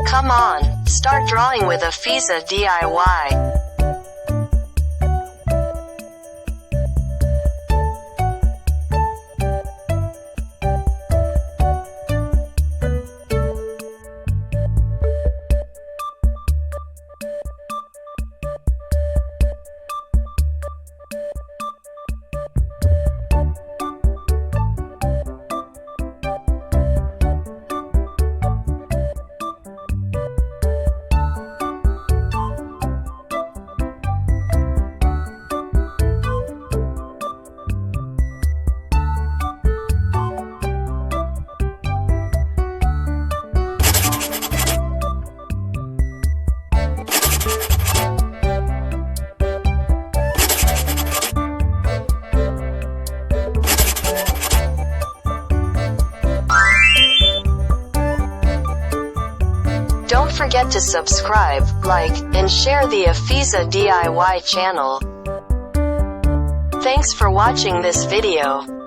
Come on, start drawing with Afizah DIY. Don't forget to subscribe, like, and share the Afizah DIY channel. Thanks for watching this video.